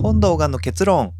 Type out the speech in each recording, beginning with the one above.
本動画の結論。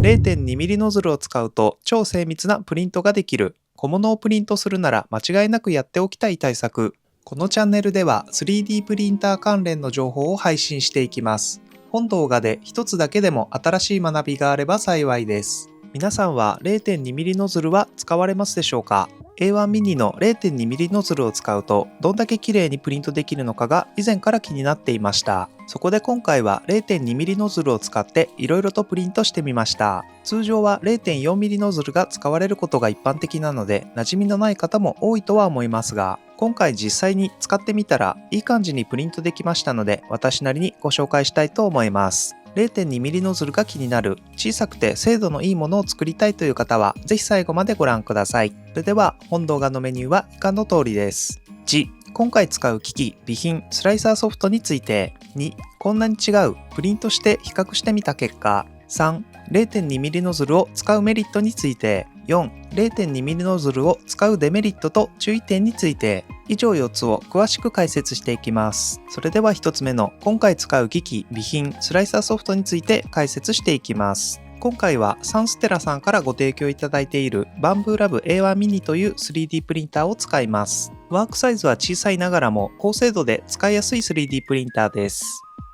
0.2mm ノズルを使うと超精密なプリントができる。小物をプリントするなら間違いなくやっておきたい対策。このチャンネルでは 3D プリンター関連の情報を配信していきます。本動画で一つだけでも新しい学びがあれば幸いです。皆さんは 0.2mm ノズルは使われますでしょうか？ A1 ミニの 0.2mm ノズルを使うとどんだけ綺麗にプリントできるのかが以前から気になっていました。そこで今回は 0.2mm ノズルを使っていろいろとプリントしてみました。通常は 0.4mm ノズルが使われることが一般的なので馴染みのない方も多いとは思いますが、今回実際に使ってみたらいい感じにプリントできましたので、私なりにご紹介したいと思います。0.2mm ノズルが気になる、小さくて精度のいいものを作りたいという方はぜひ最後までご覧ください。それでは本動画のメニューは以下の通りです。1、今回使う機器、備品、スライサーソフトについて。2、こんなに違う、プリントして比較してみた結果。3、0.2mm ノズルを使うメリットについて。4、0.2mm ノズルを使うデメリットと注意点について。以上4つを詳しく解説していきます。それでは1つ目の今回使う機器、備品、スライサーソフトについて解説していきます。今回はサンステラさんからご提供いただいているバンブーラブ A1 ミニという 3D プリンターを使います。ワークサイズは小さいながらも高精度で使いやすい 3D プリンターです。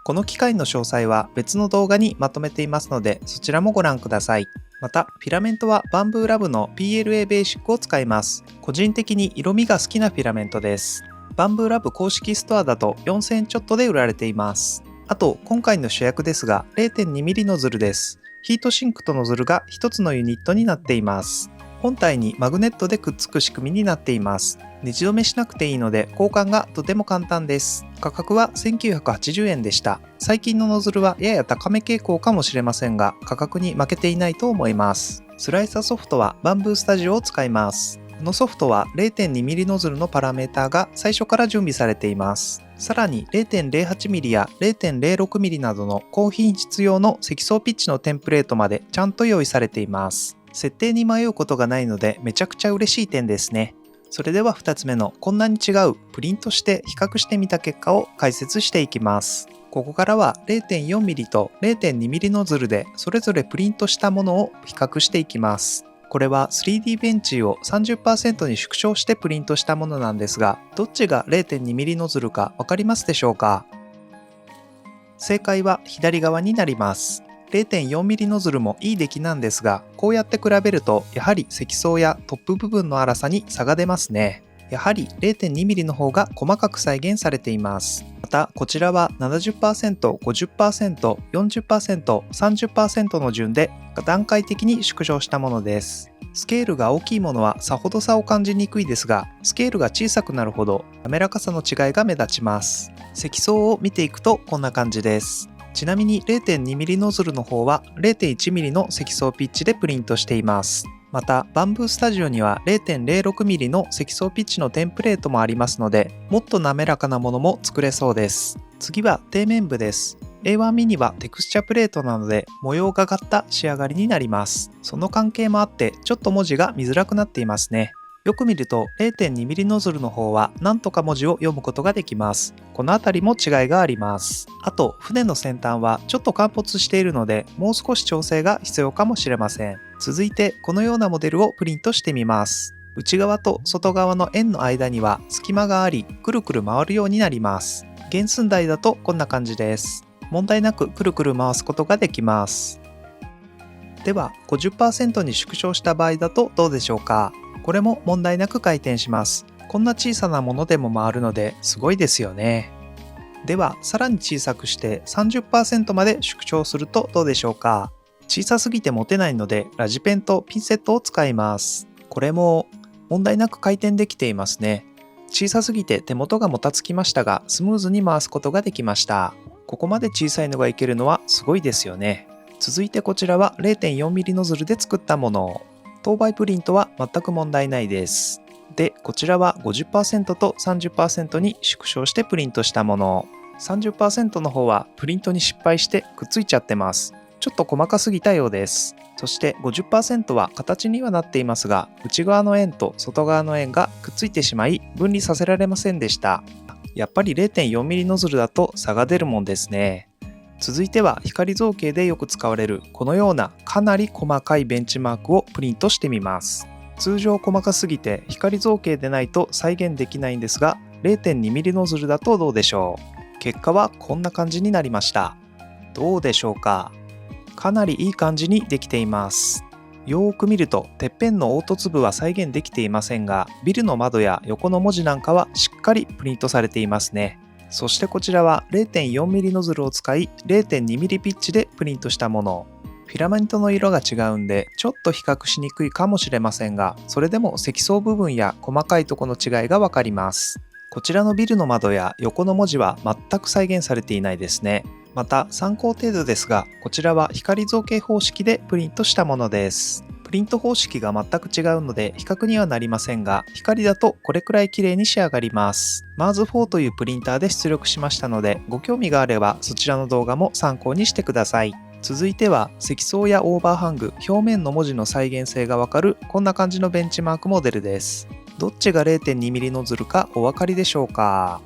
この機械の詳細は別の動画にまとめていますので、そちらもご覧ください。また、フィラメントはバンブーラブの PLA ベーシックを使います。個人的に色味が好きなフィラメントです。バンブーラブ公式ストアだと4000円ちょっとで売られています。あと、今回の主役ですが 0.2mm ノズルです。ヒートシンクとノズルが1つのユニットになっています。本体にマグネットでくっつく仕組みになっています。ネジ止めしなくていいので交換がとても簡単です。価格は1980円でした。最近のノズルはやや高め傾向かもしれませんが、価格に負けていないと思います。スライサーソフトはバンブースタジオを使います。このソフトは 0.2mm ノズルのパラメータが最初から準備されています。さらに 0.08mm や 0.06mm などの高品質用の積層ピッチのテンプレートまでちゃんと用意されています。設定に迷うことがないのでめちゃくちゃ嬉しい点ですね。それでは2つ目のこんなに違う、プリントして比較してみた結果を解説していきます。ここからは 0.4mm と 0.2mm ノズルでそれぞれプリントしたものを比較していきます。これは 3D ベンチを 30% に縮小してプリントしたものなんですが、どっちが 0.2mm ノズルかわかりますでしょうか？正解は左側になります。0.4mm ノズルもいい出来なんですが、こうやって比べるとやはり積層やトップ部分の粗さに差が出ますね。やはり 0.2mm の方が細かく再現されています。またこちらは 70%、50%、40%、30% の順で段階的に縮小したものです。スケールが大きいものはさほど差を感じにくいですが、スケールが小さくなるほど滑らかさの違いが目立ちます。積層を見ていくとこんな感じです。ちなみに 0.2mm ノズルの方は 0.1mm の積層ピッチでプリントしています。またバンブースタジオには 0.06mm の積層ピッチのテンプレートもありますので、もっと滑らかなものも作れそうです。次は底面部です。A1 ミニはテクスチャプレートなので模様がかった仕上がりになります。その関係もあってちょっと文字が見づらくなっていますね。よく見ると 0.2mm ノズルの方はなんとか文字を読むことができます。このあたりも違いがあります。あと船の先端はちょっと陥没しているので、もう少し調整が必要かもしれません。続いてこのようなモデルをプリントしてみます。内側と外側の円の間には隙間があり、くるくる回るようになります。原寸大だとこんな感じです。問題なくくるくる回すことができます。では 50% に縮小した場合だとどうでしょうか？これも問題なく回転します。こんな小さなものでも回るのですごいですよね。ではさらに小さくして 30% まで縮小するとどうでしょうか？小さすぎて持てないのでラジペンとピンセットを使います。これも問題なく回転できていますね。小さすぎて手元がもたつきましたが、スムーズに回すことができました。ここまで小さいのがいけるのはすごいですよね。続いてこちらは 0.4mm ノズルで作ったもの。等倍プリントは全く問題ないです。で、こちらは 50% と 30% に縮小してプリントしたもの。30% の方はプリントに失敗してくっついちゃってます。ちょっと細かすぎたようです。そして 50% は形にはなっていますが、内側の円と外側の円がくっついてしまい分離させられませんでした。やっぱり 0.4mm ノズルだと差が出るもんですね。続いては光造形でよく使われるこのようなかなり細かいベンチマークをプリントしてみます。通常細かすぎて光造形でないと再現できないんですが、 0.2mm ノズルだとどうでしょう。結果はこんな感じになりました。どうでしょうか。かなりいい感じにできています。よーく見るとてっぺんの凹凸部は再現できていませんが、ビルの窓や横の文字なんかはしっかりプリントされていますね。そしてこちらは 0.4mm ノズルを使い 0.2mm ピッチでプリントしたもの。フィラメントの色が違うんでちょっと比較しにくいかもしれませんが、それでも積層部分や細かいところの違いがわかります。こちらのビルの窓や横の文字は全く再現されていないですね。また参考程度ですが、こちらは光造形方式でプリントしたものです。プリント方式が全く違うので比較にはなりませんが、光だとこれくらい綺麗に仕上がります。MARS4 というプリンターで出力しましたので、ご興味があればそちらの動画も参考にしてください。続いては積層やオーバーハング、表面の文字の再現性がわかるこんな感じのベンチマークモデルです。どっちが 0.2mm ノズルかお分かりでしょうか。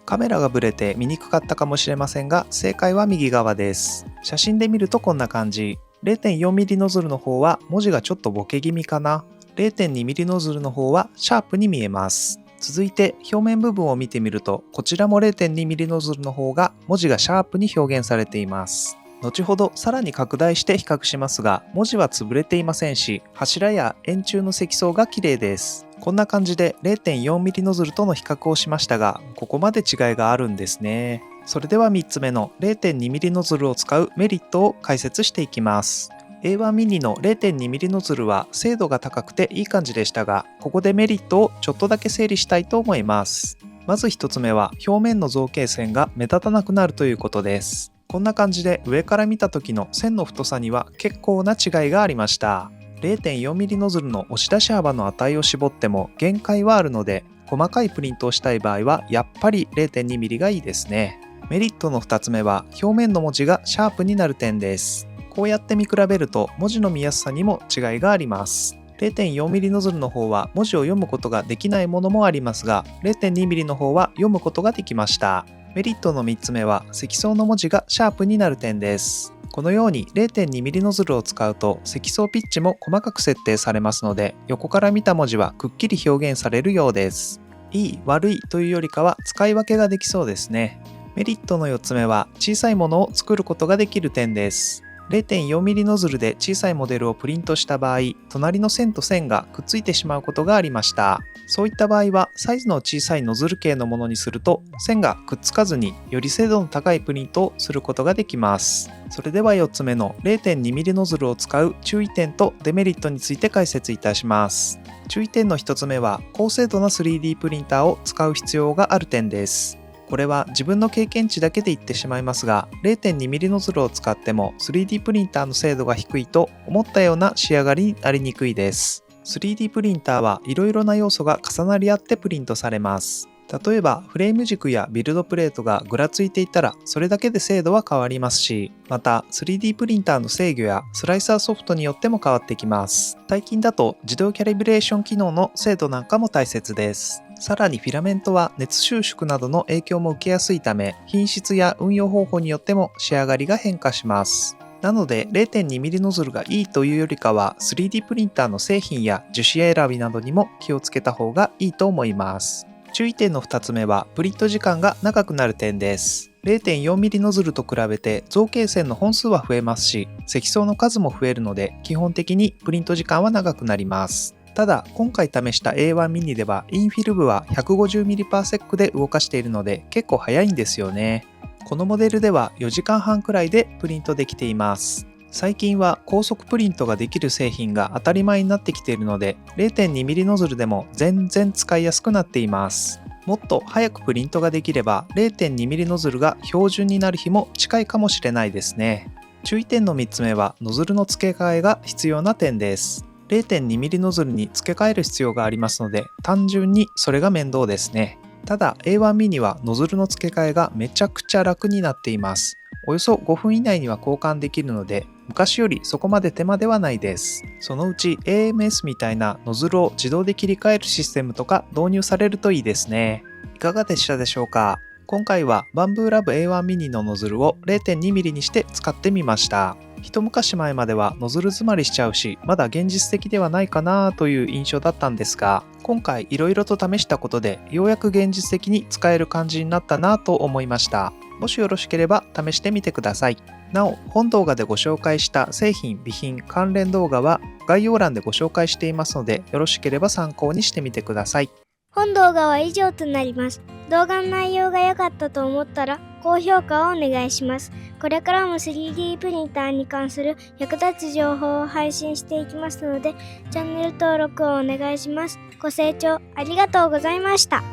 カメラがブレて見にくかったかもしれませんが、正解は右側です。写真で見るとこんな感じ。 0.4mm ノズルの方は文字がちょっとボケ気味かな。 0.2mm ノズルの方はシャープに見えます。続いて表面部分を見てみると、こちらも 0.2mm ノズルの方が文字がシャープに表現されています。後ほどさらに拡大して比較しますが、文字は潰れていませんし、柱や円柱の積層が綺麗です。こんな感じで 0.4mm ノズルとの比較をしましたが、ここまで違いがあるんですね。それでは3つ目の 0.2mm ノズルを使うメリットを解説していきます。A1 ミニの 0.2mm ノズルは精度が高くていい感じでしたが、ここでメリットをちょっとだけ整理したいと思います。まず1つ目は表面の造形線が目立たなくなるということです。こんな感じで上から見た時の線の太さには結構な違いがありました。 0.4mm ノズルの押し出し幅の値を絞っても限界はあるので、細かいプリントをしたい場合はやっぱり 0.2mm がいいですね。メリットの2つ目は表面の文字がシャープになる点です。こうやって見比べると文字の見やすさにも違いがあります。0.4mm ノズルの方は文字を読むことができないものもありますが、 0.2mm の方は読むことができました。メリットの3つ目は積層の文字がシャープになる点です。このように 0.2mm ノズルを使うと積層ピッチも細かく設定されますので、横から見た文字はくっきり表現されるようです。いい悪いというよりかは使い分けができそうですね。メリットの4つ目は小さいものを作ることができる点です。0.4mm ノズルで小さいモデルをプリントした場合、隣の線と線がくっついてしまうことがありました。そういった場合はサイズの小さいノズル系のものにすると線がくっつかずにより精度の高いプリントをすることができます。それでは4つ目の 0.2mm ノズルを使う注意点とデメリットについて解説いたします。注意点の1つ目は高精度な 3D プリンターを使う必要がある点です。これは自分の経験値だけで言ってしまいますが、 0.2mm ノズルを使っても 3D プリンターの精度が低いと思ったような仕上がりになりにくいです。3D プリンターはいろいろな要素が重なり合ってプリントされます。例えばフレーム軸やビルドプレートがぐらついていたらそれだけで精度は変わりますし、また 3D プリンターの制御やスライサーソフトによっても変わってきます。最近だと自動キャリブレーション機能の精度なんかも大切です。さらにフィラメントは熱収縮などの影響も受けやすいため、品質や運用方法によっても仕上がりが変化します。なので 0.2mm ノズルがいいというよりかは 3D プリンターの製品や樹脂選びなどにも気をつけた方がいいと思います。注意点の2つ目はプリント時間が長くなる点です。0.4mm ノズルと比べて造形線の本数は増えますし、積層の数も増えるので基本的にプリント時間は長くなります。ただ今回試した A1 ミニではインフィルムは 150ms で動かしているので結構早いんですよね。このモデルでは4時間半くらいでプリントできています。最近は高速プリントができる製品が当たり前になってきているので 0.2mm ノズルでも全然使いやすくなっています。もっと早くプリントができれば 0.2mm ノズルが標準になる日も近いかもしれないですね。注意点の3つ目はノズルの付け替えが必要な点です。0.2mm ノズルに付け替える必要がありますので、単純にそれが面倒ですね。ただ A1 ミニはノズルの付け替えがめちゃくちゃ楽になっています。およそ5分以内には交換できるので、昔よりそこまで手間ではないです。そのうち AMS みたいなノズルを自動で切り替えるシステムとか導入されるといいですね。いかがでしたでしょうか。今回はバンブーラブ A1 ミニのノズルを 0.2mm にして使ってみました。一昔前まではノズル詰まりしちゃうし、まだ現実的ではないかなという印象だったんですが、今回いろいろと試したことでようやく現実的に使える感じになったなと思いました。もしよろしければ試してみてください。なお、本動画でご紹介した製品・備品関連動画は概要欄でご紹介していますので、よろしければ参考にしてみてください。本動画は以上となります。動画の内容が良かったと思ったら高評価をお願いします。これからも 3D プリンターに関する役立つ情報を配信していきますので、チャンネル登録をお願いします。ご清聴ありがとうございました。